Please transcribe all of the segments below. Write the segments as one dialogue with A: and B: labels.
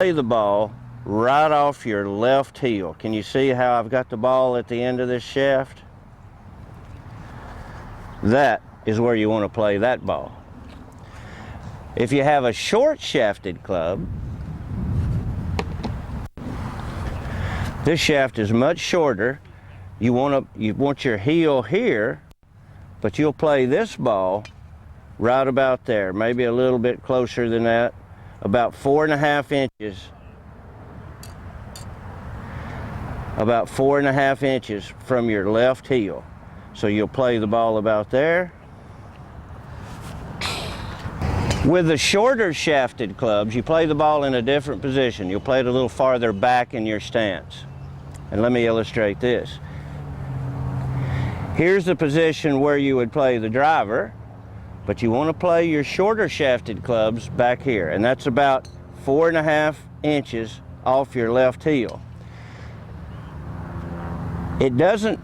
A: play the ball right off your left heel. Can you see how I've got the ball at the end of this shaft? That is where you want to play that ball. If you have a short shafted club, this shaft is much shorter. You want your heel here, but you'll play this ball right about there, maybe a little bit closer than that, about 4.5 inches. About 4.5 inches from your left heel. So you'll play the ball about there. With the shorter shafted clubs, you play the ball in a different position. You'll play it a little farther back in your stance. And let me illustrate this. Here's the position where you would play the driver, but you want to play your shorter shafted clubs back here, and that's about 4.5 inches off your left heel. The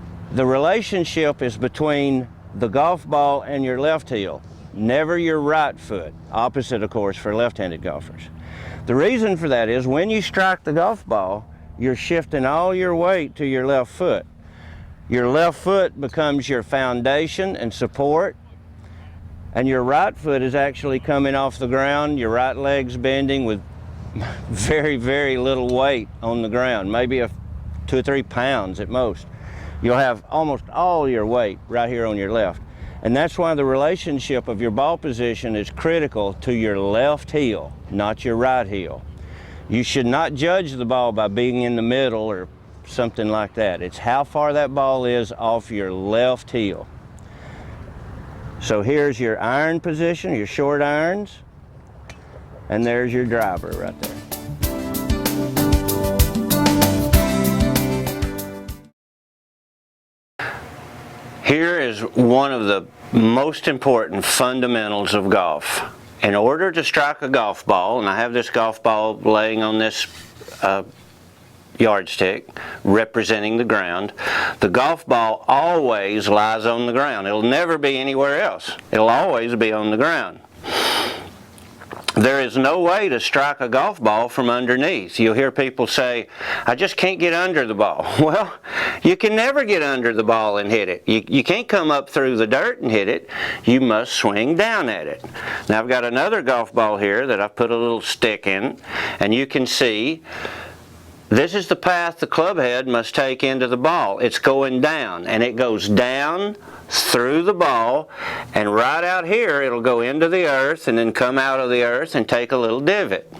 A: relationship is between the golf ball and your left heel, never your right foot, opposite of course for left-handed golfers. The reason for that is when you strike the golf ball, you're shifting all your weight to your left foot. Your left foot becomes your foundation and support, and your right foot is actually coming off the ground, your right leg's bending with very, very little weight on the ground, maybe 2 or 3 pounds at most. You'll have almost all your weight right here on your left. And that's why the relationship of your ball position is critical to your left heel, not your right heel. You should not judge the ball by being in the middle or something like that. It's how far that ball is off your left heel. So here's your iron position, your short irons, and there's your driver right there. Here is one of the most important fundamentals of golf. In order to strike a golf ball, and I have this golf ball laying on this yardstick representing the ground, the golf ball always lies on the ground. It'll never be anywhere else. It'll always be on the ground. There is no way to strike a golf ball from underneath. You'll hear people say, I just can't get under the ball. Well, you can never get under the ball and hit it. You can't come up through the dirt and hit it. You must swing down at it. Now I've got another golf ball here that I've put a little stick in, and you can see this is the path the club head must take into the ball. It's going down, and it goes down through the ball, and right out here it'll go into the earth and then come out of the earth and take a little divot.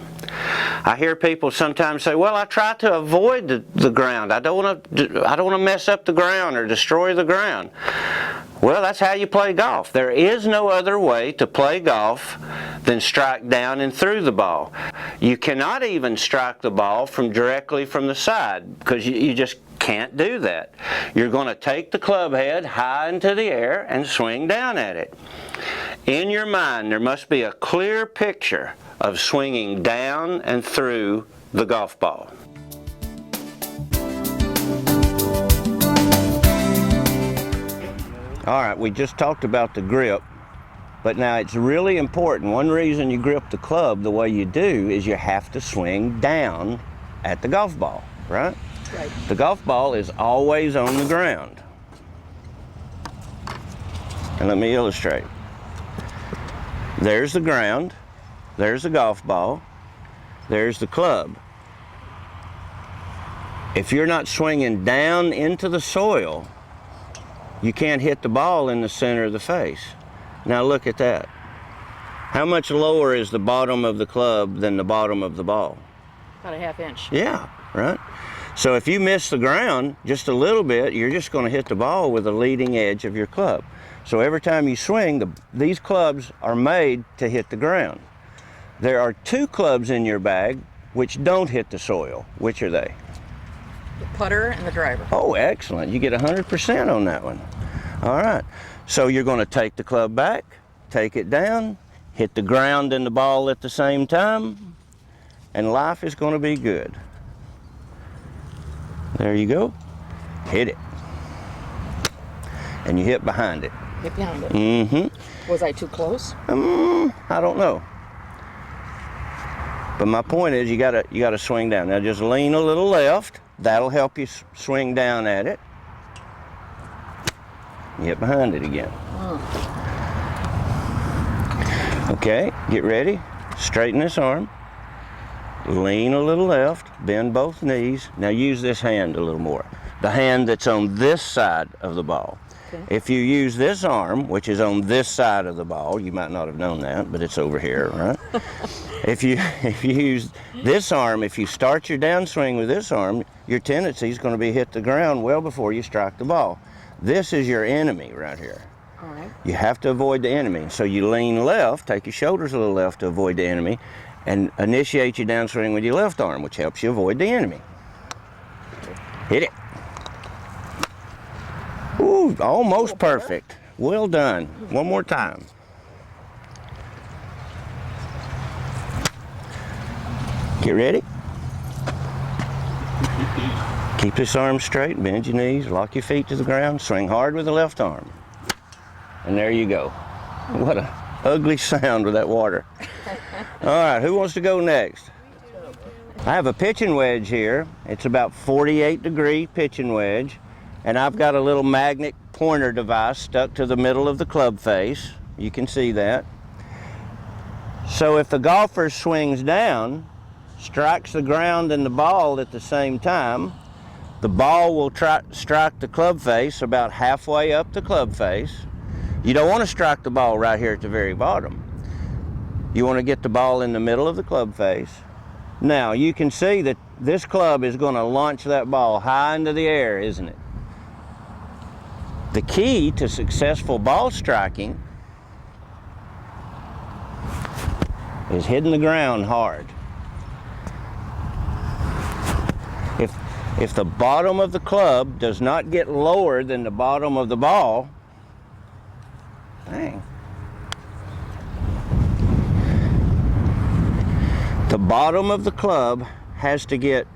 A: I hear people sometimes say, well, I try to avoid the ground. I don't want to mess up the ground or destroy the ground. Well, that's how you play golf. There is no other way to play golf than strike down and through the ball. You cannot even strike the ball directly from the side, because you just can't do that. You're going to take the club head high into the air and swing down at it. In your mind, there must be a clear picture of swinging down and through the golf ball. All right, we just talked about the grip, but now it's really important. One reason you grip the club the way you do is you have to swing down at the golf ball, right?
B: Right.
A: The golf ball is always on the ground. And let me illustrate. There's the ground, there's the golf ball, there's the club. If you're not swinging down into the soil, you can't hit the ball in the center of the face. Now look at that. How much lower is the bottom of the club than the bottom of the ball?
B: About a ½ inch.
A: Yeah, right? So if you miss the ground just a little bit, you're just going to hit the ball with the leading edge of your club. So every time you swing, these clubs are made to hit the ground. There are 2 clubs in your bag which don't hit the soil. Which are they?
B: The putter and the driver.
A: Oh, excellent. You get 100% on that one. All right. So you're going to take the club back, take it down, hit the ground and the ball at the same time, and life is going to be good. There you go. Hit it. And you hit behind it.
B: Hit behind it.
A: Mm-hmm.
B: Was I too close?
A: I don't know. But my point is, you gotta swing down. Now just lean a little left. That'll help you swing down at it. Get behind it again. Okay, get ready. Straighten this arm. Lean a little left. Bend both knees. Now use this hand a little more. The hand that's on this side of the ball. Okay. If you use this arm, which is on this side of the ball, you might not have known that, but it's over here, right? If you use this arm, if you start your downswing with this arm, your tendency is going to be hit the ground well before you strike the ball. This is your enemy right here.
B: All right.
A: You have to avoid the enemy. So you lean left, take your shoulders a little left to avoid the enemy, and initiate your downswing with your left arm, which helps you avoid the enemy. Hit it. Ooh, almost perfect. Well done. One more time. Get ready. Keep this arm straight, bend your knees, lock your feet to the ground, swing hard with the left arm. And there you go. What a ugly sound with that water. All right, who wants to go next? I have a pitching wedge here. It's about 48-degree pitching wedge. And I've got a little magnet pointer device stuck to the middle of the club face. You can see that. So if the golfer swings down, strikes the ground and the ball at the same time, the ball will strike the club face about halfway up the club face. You don't want to strike the ball right here at the very bottom. You want to get the ball in the middle of the club face. Now you can see that this club is going to launch that ball high into the air, isn't it? The key to successful ball striking is hitting the ground hard. If the bottom of the club does not get lower than the bottom of the ball, dang. The bottom of the club has to get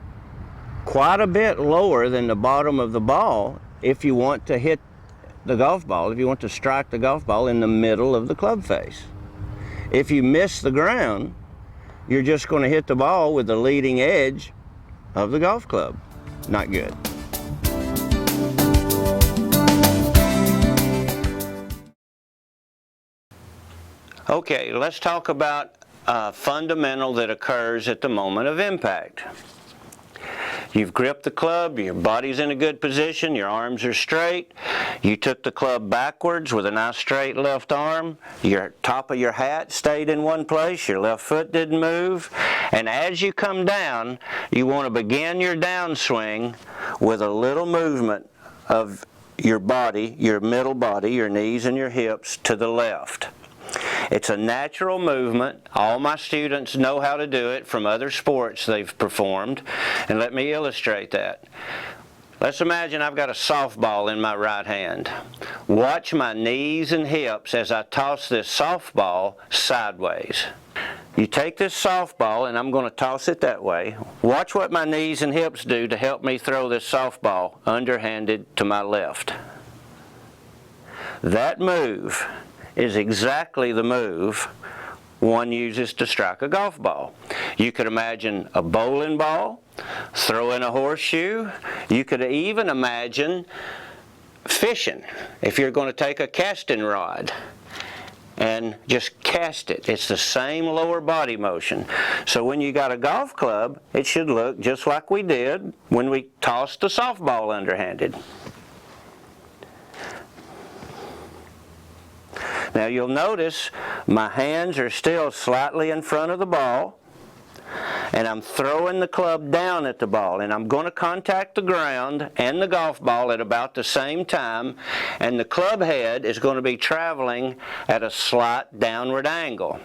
A: quite a bit lower than the bottom of the ball if you want to hit the golf ball, if you want to strike the golf ball in the middle of the club face. If you miss the ground, you're just going to hit the ball with the leading edge of the golf club. Not good. Okay, let's talk about a fundamental that occurs at the moment of impact. You've gripped the club, your body's in a good position, your arms are straight. You took the club backwards with a nice straight left arm. Your top of your hat stayed in one place, your left foot didn't move. And as you come down, you want to begin your downswing with a little movement of your body, your middle body, your knees and your hips to the left. It's a natural movement. All my students know how to do it from other sports they've performed. And let me illustrate that. Let's imagine I've got a softball in my right hand. Watch my knees and hips as I toss this softball sideways. You take this softball, and I'm going to toss it that way. Watch what my knees and hips do to help me throw this softball underhanded to my left. That move is exactly the move one uses to strike a golf ball. You could imagine a bowling ball, throw in a horseshoe. You could even imagine fishing. If you're going to take a casting rod and just cast it, it's the same lower body motion. So when you got a golf club, it should look just like we did when we tossed the softball underhanded. Now you'll notice my hands are still slightly in front of the ball, and I'm throwing the club down at the ball, and I'm going to contact the ground and the golf ball at about the same time, and the club head is going to be traveling at a slight downward angle.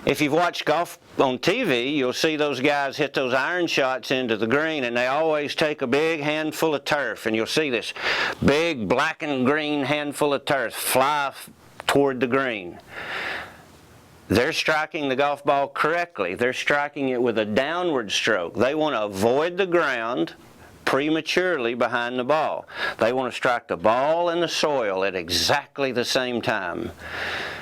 A: If you've watched golf on TV, you'll see those guys hit those iron shots into the green, and they always take a big handful of turf, and you'll see this big black and green handful of turf fly toward the green. They're striking the golf ball correctly. They're striking it with a downward stroke. They want to avoid the ground prematurely behind the ball. They want to strike the ball and the soil at exactly the same time.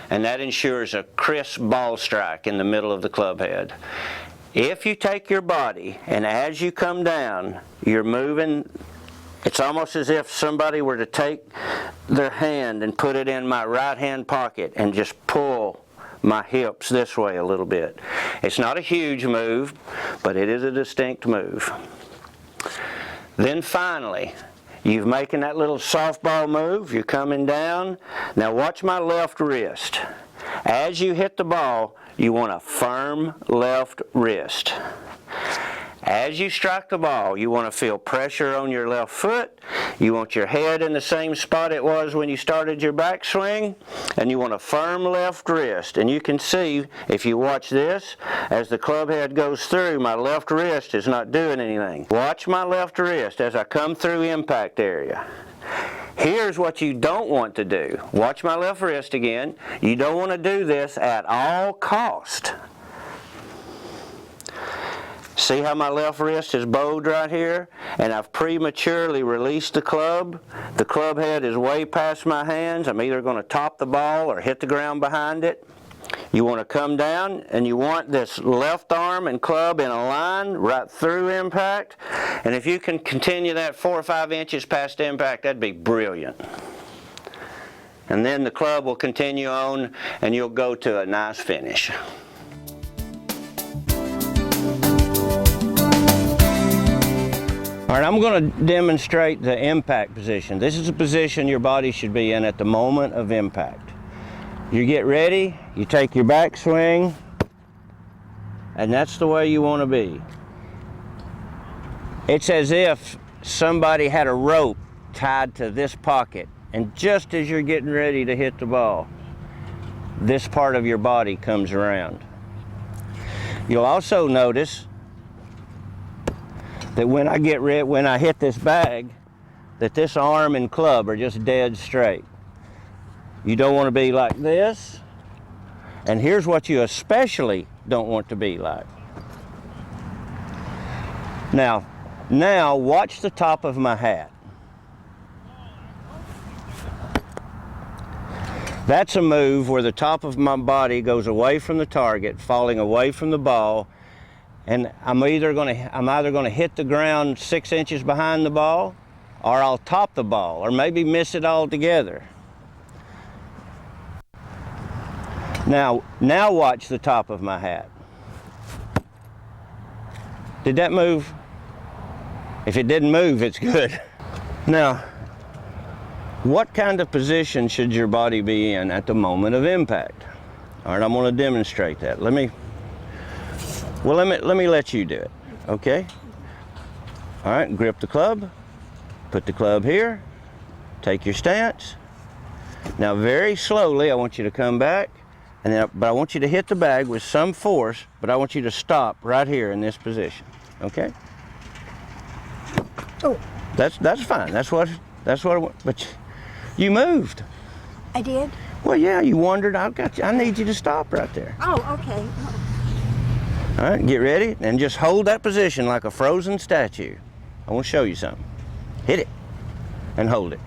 A: and that ensures a crisp ball strike in the middle of the club head. If you take your body and as you come down, you're moving, it's almost as if somebody were to take their hand and put it in my right hand pocket and just pull my hips this way a little bit. It's not a huge move, but it is a distinct move. Then finally, you're making that little softball move, you're coming down. Now watch my left wrist. As you hit the ball, you want a firm left wrist. As you strike the ball, you want to feel pressure on your left foot. You want your head in the same spot it was when you started your backswing, and you want a firm left wrist. And you can see, if you watch this, as the club head goes through, my left wrist is not doing anything. Watch my left wrist as I come through impact area. Here's what you don't want to do. Watch my left wrist again. You don't want to do this at all cost. See how my left wrist is bowed right here? And I've prematurely released the club. The club head is way past my hands. I'm either going to top the ball or hit the ground behind it. You want to come down and you want this left arm and club in a line right through impact. And if you can continue that 4 or 5 inches past impact, that'd be brilliant. And then the club will continue on and you'll go to a nice finish. All right, I'm going to demonstrate the impact position. This is the position your body should be in at the moment of impact. You get ready, you take your backswing, and that's the way you want to be. It's as if somebody had a rope tied to this pocket, and just as you're getting ready to hit the ball, this part of your body comes around. You'll also notice that when I hit this bag, that this arm and club are just dead straight. You don't want to be like this. And here's what you especially don't want to be like. Now watch the top of my hat. That's a move where the top of my body goes away from the target, falling away from the ball, and I'm either going to hit the ground 6 inches behind the ball, or I'll top the ball, or maybe miss it altogether. Now watch the top of my hat. Did that move? If it didn't move, it's good. Now, what kind of position should your body be in at the moment of impact? All right, I'm going to demonstrate that. Let me let you do it, okay? All right, grip the club, put the club here, take your stance. Now very slowly, I want you to come back, but I want you to hit the bag with some force, but I want you to stop right here in this position, okay?
C: Oh.
A: That's fine, that's what I want, but you moved.
C: I did?
A: Well, yeah, you wandered, I need you to stop right there.
C: Oh, okay.
A: All right, get ready, and just hold that position like a frozen statue. I want to show you something. Hit it, and hold it.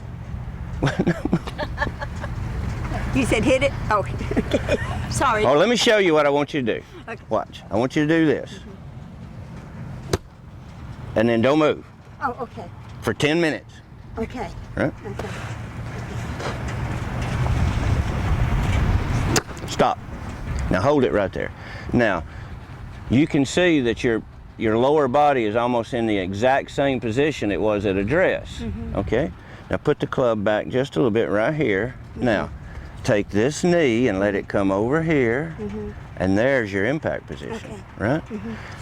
C: You said hit it? Oh, okay. Sorry.
A: Oh, let me show you what I want you to do.
C: Okay.
A: Watch, I want you to do this. And then don't move.
C: Oh, okay.
A: For 10 minutes.
C: Okay.
A: Right?
C: Okay.
A: Stop. Now hold it right there. Now, you can see that your lower body is almost in the exact same position it was at address. Okay? Now put the club back just a little bit right here. Now, take this knee and let it come over here, and there's your impact position, right?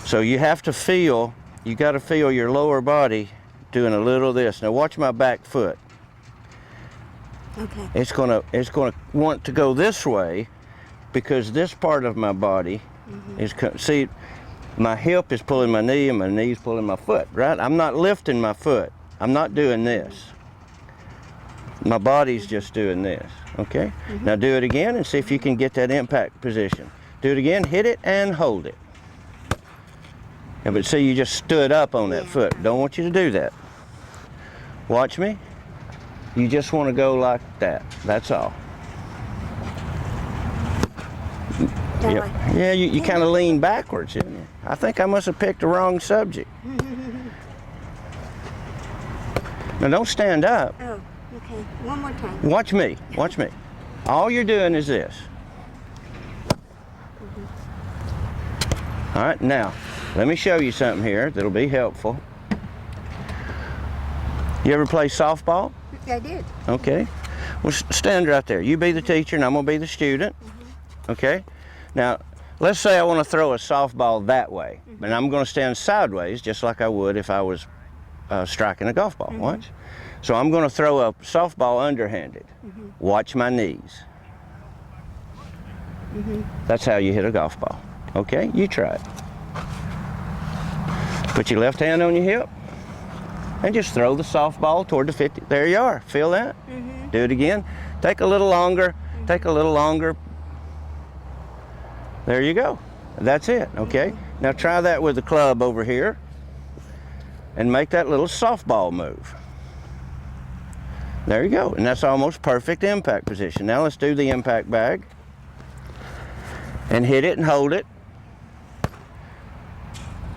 A: So you have to feel, you got to feel your lower body doing a little of this. Now watch my back foot.
C: Okay.
A: It's gonna want to go this way because this part of my body is, see, my hip is pulling my knee and my knee's pulling my foot, right? I'm not lifting my foot. I'm not doing this. My body's just doing this, okay? Now do it again and see if you can get that impact position. Do it again, hit it and hold it. Yeah, but see, you just stood up on that foot. Don't want you to do that. Watch me. You just want to go like that, that's all. Yep. Yeah, you kind of lean backwards, didn't you? I think I must have picked the wrong subject. Now don't stand up.
C: Oh, okay. One more time.
A: Watch me. Watch me. All you're doing is this. All right, now, let me show you something here that'll be helpful. You ever play softball?
C: I did.
A: Okay. Well, stand right there. You be the teacher and I'm going to be the student. Okay? Now, let's say I want to throw a softball that way, and I'm going to stand sideways just like I would if I was striking a golf ball. Watch. So I'm going to throw a softball underhanded. Watch my knees. That's how you hit a golf ball. Okay? You try it. Put your left hand on your hip and just throw the softball toward the 50. There you are. Feel that? Do it again. Take a little longer. Take a little longer. There you go. That's it. Okay? Now try that with the club over here and make that little softball move. There you go. And that's almost perfect impact position. Now let's do the impact bag and hit it and hold it.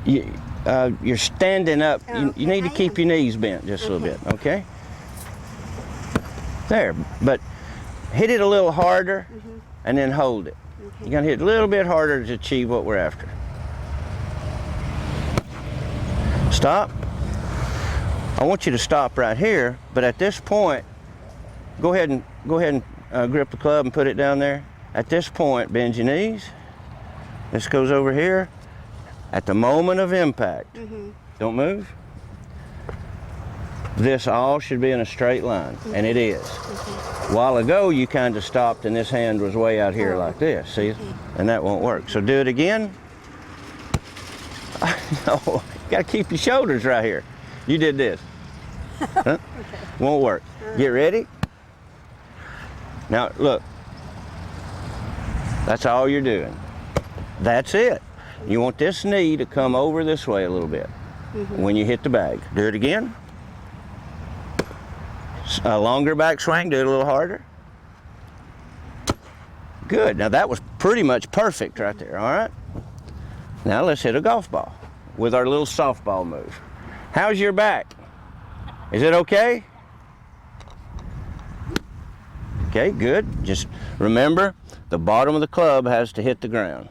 A: You're standing up. You need to keep your knees bent just a little bit, okay? There, but hit it a little harder and then hold it. You're gonna hit a little bit harder to achieve what we're after. Stop. I want you to stop right here, but at this point, go ahead and grip the club and put it down there. At this point, bend your knees. This goes over here. At the moment of impact, don't move. This all should be in a straight line, and it is. A while ago, you kind of stopped and this hand was way out here like this, see? And that won't work. So do it again. No, you gotta keep your shoulders right here. You did this. Huh? Won't work. Get ready. Now, look. That's all you're doing. That's it. You want this knee to come over this way a little bit when you hit the bag. Do it again. A longer backswing, do it a little harder. Good. Now that was pretty much perfect right there, all right? Now let's hit a golf ball with our little softball move. How's your back? Is it okay? Okay, good. Just remember, the bottom of the club has to hit the ground.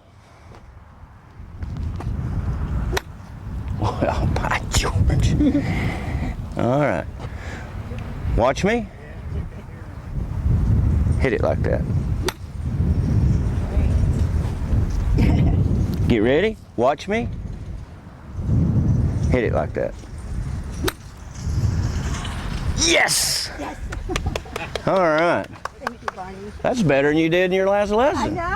A: Well, by George. All right. Watch me. Hit it like that. Get ready. Watch me. Hit it like that. Yes!
C: Yes.
A: All right.
C: Thank you, Barney.
A: That's better than you did in your last lesson.
C: I know.